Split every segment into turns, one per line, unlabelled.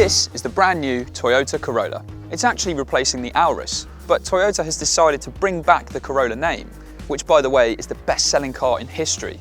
This is the brand new Toyota Corolla. It's actually replacing the Auris, but Toyota has decided to bring back the Corolla name, which by the way is the best-selling car in history.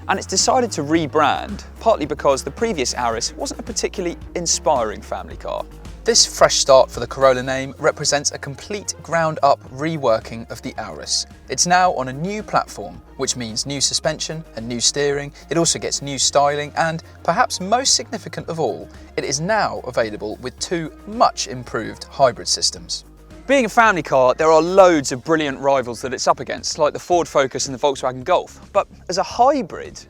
And it's decided to rebrand, partly because the previous Auris wasn't a particularly inspiring family car. This fresh start for the Corolla name represents a complete ground-up reworking of the Auris. It's now on a new platform, which means new suspension and new steering. It also gets new styling and, perhaps most significant of all, it is now available with two much improved hybrid systems. Being a family car, there are loads of brilliant rivals that it's up against, like the Ford Focus and the Volkswagen Golf. But as a hybrid,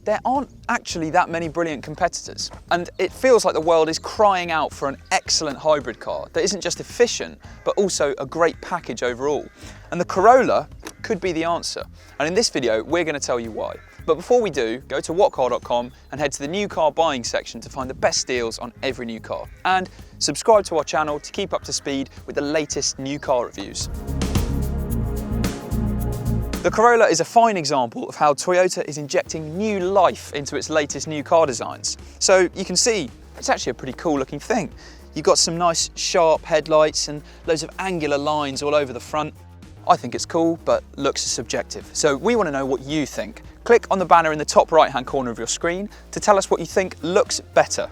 there aren't actually that many brilliant competitors. And it feels like the world is crying out for an excellent hybrid car that isn't just efficient, but also a great package overall. And the Corolla could be the answer. And in this video, we're going to tell you why. But before we do, go to whatcar.com and head to the new car buying section to find the best deals on every new car. And subscribe to our channel to keep up to speed with the latest new car reviews. The Corolla is a fine example of how Toyota is injecting new life into its latest new car designs. So you can see, it's actually a pretty cool looking thing. You've got some nice sharp headlights and loads of angular lines all over the front. I think it's cool, but looks is subjective. So we want to know what you think. Click on the banner in the top right-hand corner of your screen to tell us what you think looks better.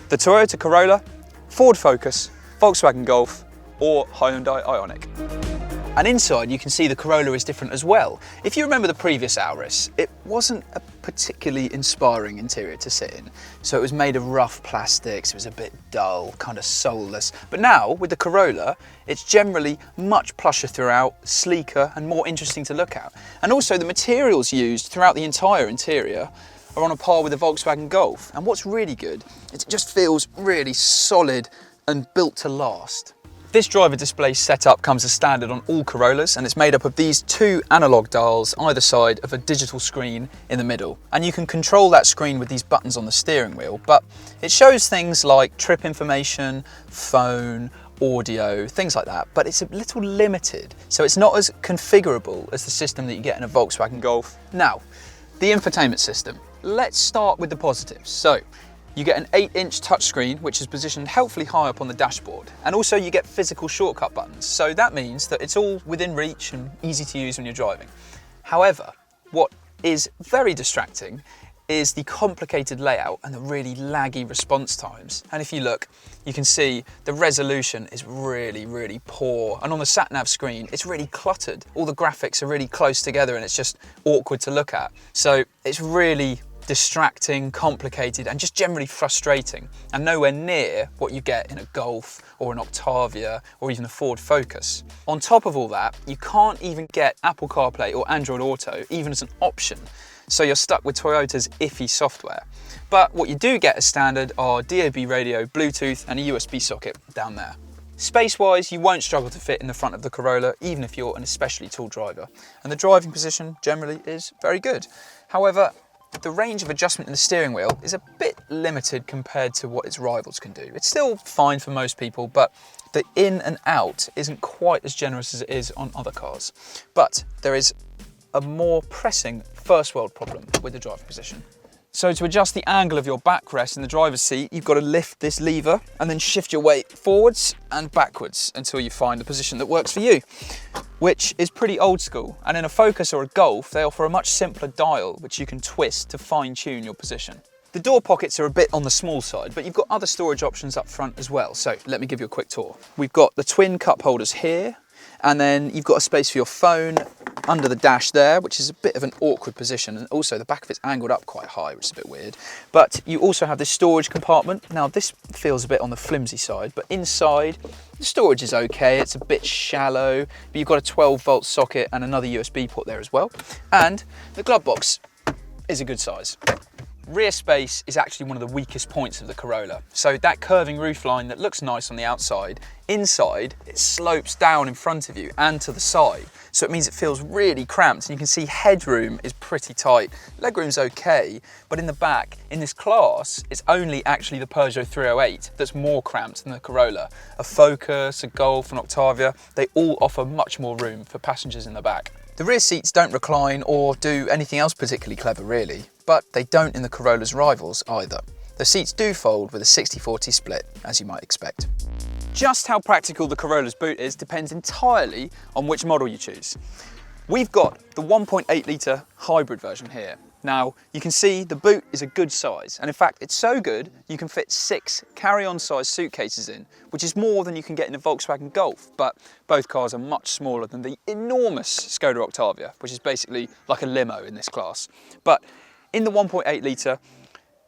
The Toyota Corolla, Ford Focus, Volkswagen Golf, or Hyundai Ioniq. And inside you can see the Corolla is different as well. If you remember the previous Auris, it wasn't a particularly inspiring interior to sit in. So it was made of rough plastics, it was a bit dull, kind of soulless. But now with the Corolla, it's generally much plusher throughout, sleeker and more interesting to look at. And also the materials used throughout the entire interior are on a par with the Volkswagen Golf. And what's really good is it just feels really solid and built to last. This driver display setup comes as standard on all Corollas, and it's made up of these two analog dials either side of a digital screen in the middle. And you can control that screen with these buttons on the steering wheel, but it shows things like trip information, phone, audio, things like that, but it's a little limited. So it's not as configurable as the system that you get in a Volkswagen Golf. Now, the infotainment system. Let's start with the positives. So, you get an 8-inch touchscreen, which is positioned helpfully high up on the dashboard. And also you get physical shortcut buttons. So that means that it's all within reach and easy to use when you're driving. However, what is very distracting is the complicated layout and the really laggy response times. And if you look, you can see the resolution is really, really poor. And on the sat-nav screen, it's really cluttered. All the graphics are really close together and it's just awkward to look at. So it's really distracting, complicated, and just generally frustrating, and nowhere near what you get in a Golf or an Octavia or even a Ford Focus. On top of all that, you can't even get Apple CarPlay or Android Auto even as an option, so you're stuck with Toyota's iffy software. But what you do get as standard are DAB radio, Bluetooth, and a USB socket down there. Space-wise, you won't struggle to fit in the front of the Corolla, even if you're an especially tall driver, and the driving position generally is very good. However, the range of adjustment in the steering wheel is a bit limited compared to what its rivals can do. It's still fine for most people, but the in and out isn't quite as generous as it is on other cars. But there is a more pressing first world problem with the driving position. So to adjust the angle of your backrest in the driver's seat, you've got to lift this lever and then shift your weight forwards and backwards until you find the position that works for you, which is pretty old school. And in a Focus or a Golf, they offer a much simpler dial, which you can twist to fine tune your position. The door pockets are a bit on the small side, but you've got other storage options up front as well. So let me give you a quick tour. We've got the twin cup holders here, and then you've got a space for your phone under the dash there, which is a bit of an awkward position, and also the back of it's angled up quite high, which is a bit weird. But you also have this storage compartment. Now this feels a bit on the flimsy side, but inside the storage is okay. It's a bit shallow, but you've got a 12-volt socket and another USB port there as well. And the glove box is a good size. Rear space is actually one of the weakest points of the Corolla. So that curving roofline that looks nice on the outside, inside it slopes down in front of you and to the side. So it means it feels really cramped, and you can see headroom is pretty tight. Legroom's okay, but in the back, in this class, it's only actually the Peugeot 308 that's more cramped than the Corolla. A Focus, a Golf, an Octavia, they all offer much more room for passengers in the back. The rear seats don't recline or do anything else particularly clever really, but they don't in the Corolla's rivals either. The seats do fold with a 60-40 split, as you might expect. Just how practical the Corolla's boot is depends entirely on which model you choose. We've got the 1.8 litre hybrid version here. Now, you can see the boot is a good size, and in fact, it's so good you can fit 6 carry-on size suitcases in, which is more than you can get in a Volkswagen Golf, but both cars are much smaller than the enormous Skoda Octavia, which is basically like a limo in this class. But in the 1.8 litre,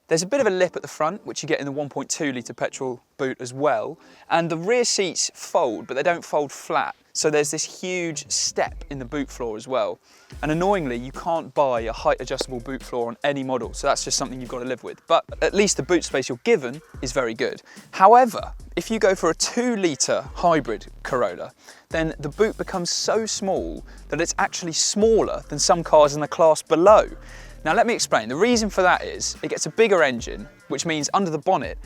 there's a bit of a lip at the front, which you get in the 1.2 litre petrol boot as well, and the rear seats fold, but they don't fold flat. So there's this huge step in the boot floor as well. And annoyingly, you can't buy a height adjustable boot floor on any model, so that's just something you've got to live with. But at least the boot space you're given is very good. However, if you go for a 2 litre hybrid Corolla, then the boot becomes so small that it's actually smaller than some cars in the class below. Now let me explain. The reason for that is it gets a bigger engine, which means under the bonnet,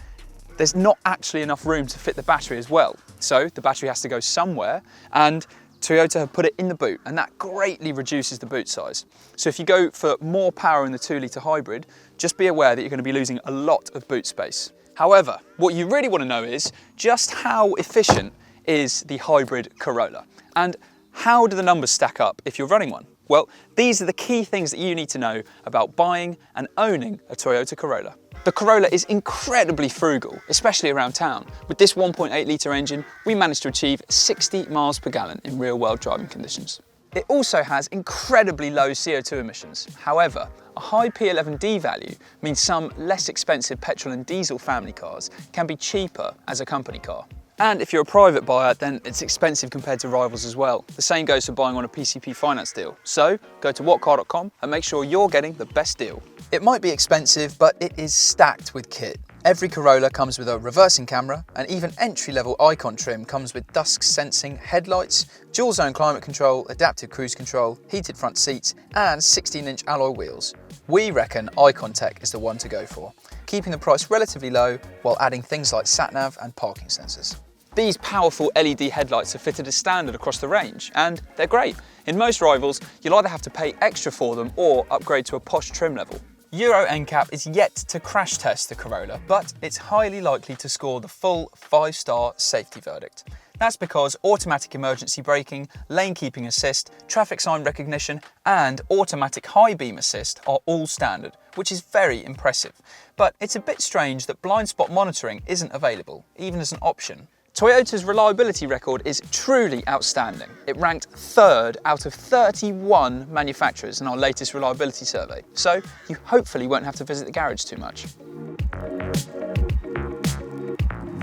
there's not actually enough room to fit the battery as well. So the battery has to go somewhere, and Toyota have put it in the boot, and that greatly reduces the boot size. So if you go for more power in the 2 litre hybrid, just be aware that you're going to be losing a lot of boot space. However, what you really want to know is just how efficient is the hybrid Corolla, and how do the numbers stack up if you're running one? Well, these are the key things that you need to know about buying and owning a Toyota Corolla. The Corolla is incredibly frugal, especially around town. With this 1.8 litre engine, we managed to achieve 60 miles per gallon in real-world driving conditions. It also has incredibly low CO2 emissions. However, a high P11D value means some less expensive petrol and diesel family cars can be cheaper as a company car. And if you're a private buyer, then it's expensive compared to rivals as well. The same goes for buying on a PCP finance deal. So go to whatcar.com and make sure you're getting the best deal. It might be expensive, but it is stacked with kit. Every Corolla comes with a reversing camera, and even entry-level Icon trim comes with dusk-sensing headlights, dual-zone climate control, adaptive cruise control, heated front seats, and 16-inch alloy wheels. We reckon Icon Tech is the one to go for, keeping the price relatively low while adding things like sat-nav and parking sensors. These powerful LED headlights are fitted as standard across the range, and they're great. In most rivals, you'll either have to pay extra for them or upgrade to a posh trim level. Euro NCAP is yet to crash test the Corolla, but it's highly likely to score the full 5-star safety verdict. That's because automatic emergency braking, lane keeping assist, traffic sign recognition, and automatic high beam assist are all standard, which is very impressive. But it's a bit strange that blind spot monitoring isn't available, even as an option. Toyota's reliability record is truly outstanding. It ranked 3rd out of 31 manufacturers in our latest reliability survey, so you hopefully won't have to visit the garage too much.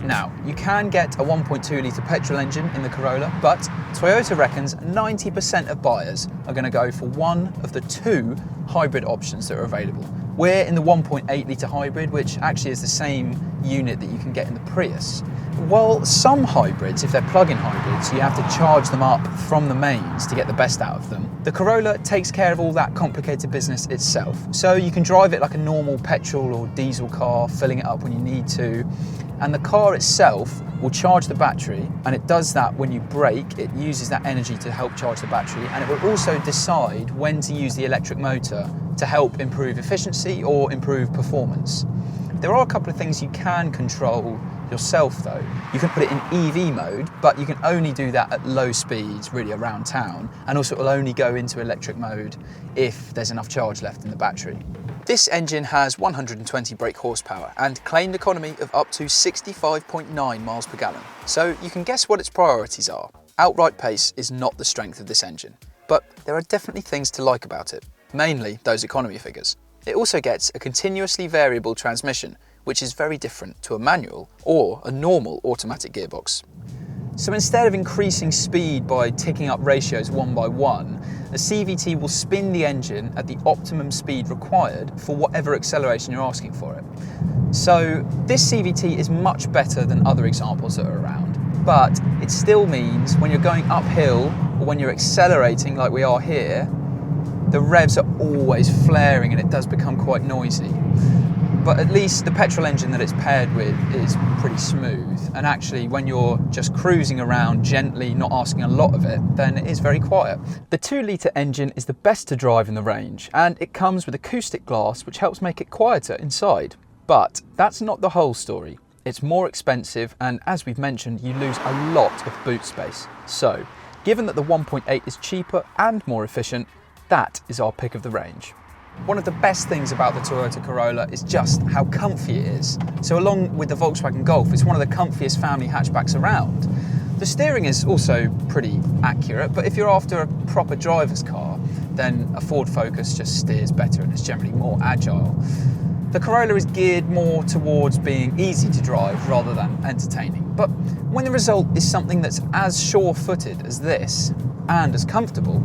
Now, you can get a 1.2 litre petrol engine in the Corolla, but Toyota reckons 90% of buyers are going to go for one of the 2 hybrid options that are available. We're in the 1.8 litre hybrid, which actually is the same unit that you can get in the Prius. While some hybrids, if they're plug-in hybrids, you have to charge them up from the mains to get the best out of them. The Corolla takes care of all that complicated business itself. So you can drive it like a normal petrol or diesel car, filling it up when you need to. And the car itself will charge the battery, and it does that when you brake. It uses that energy to help charge the battery, and it will also decide when to use the electric motor to help improve efficiency or improve performance. There are a couple of things you can control yourself though. You can put it in EV mode, but you can only do that at low speeds, really around town, and also it will only go into electric mode if there's enough charge left in the battery. This engine has 120 brake horsepower and claimed economy of up to 65.9 miles per gallon. So you can guess what its priorities are. Outright pace is not the strength of this engine, but there are definitely things to like about it, mainly those economy figures. It also gets a continuously variable transmission, which is very different to a manual or a normal automatic gearbox. So instead of increasing speed by ticking up ratios one by one, a CVT will spin the engine at the optimum speed required for whatever acceleration you're asking for it. So this CVT is much better than other examples that are around, but it still means when you're going uphill or when you're accelerating like we are here, the revs are always flaring and it does become quite noisy. But at least the petrol engine that it's paired with is pretty smooth, and actually when you're just cruising around gently, not asking a lot of it, then it is very quiet. The 2 litre engine is the best to drive in the range, and it comes with acoustic glass which helps make it quieter inside. But that's not the whole story. It's more expensive, and as we've mentioned, you lose a lot of boot space. So, given that the 1.8 is cheaper and more efficient, that is our pick of the range. One of the best things about the Toyota Corolla is just how comfy it is. So along with the Volkswagen Golf, it's one of the comfiest family hatchbacks around. The steering is also pretty accurate, but if you're after a proper driver's car, then a Ford Focus just steers better and is generally more agile. The Corolla is geared more towards being easy to drive rather than entertaining. But when the result is something that's as sure-footed as this and as comfortable,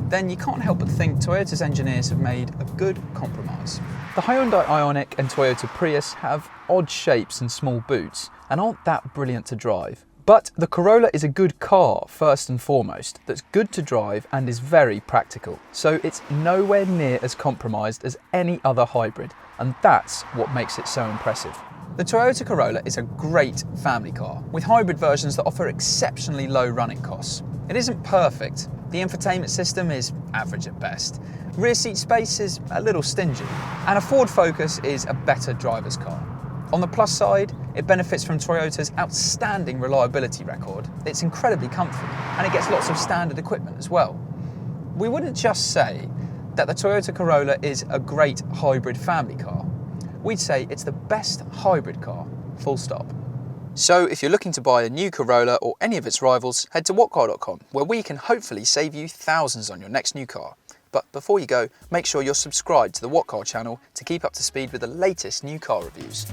then you can't help but think Toyota's engineers have made a good compromise. The Hyundai Ioniq and Toyota Prius have odd shapes and small boots and aren't that brilliant to drive. But the Corolla is a good car, first and foremost, that's good to drive and is very practical. So it's nowhere near as compromised as any other hybrid, and that's what makes it so impressive. The Toyota Corolla is a great family car, with hybrid versions that offer exceptionally low running costs. It isn't perfect. The infotainment system is average at best. Rear seat space is a little stingy, and a Ford Focus is a better driver's car. On the plus side, it benefits from Toyota's outstanding reliability record. It's incredibly comfy, and it gets lots of standard equipment as well. We wouldn't just say that the Toyota Corolla is a great hybrid family car. We'd say it's the best hybrid car, full stop. So if you're looking to buy a new Corolla or any of its rivals, head to whatcar.com, where we can hopefully save you thousands on your next new car. But before you go, make sure you're subscribed to the What Car channel to keep up to speed with the latest new car reviews.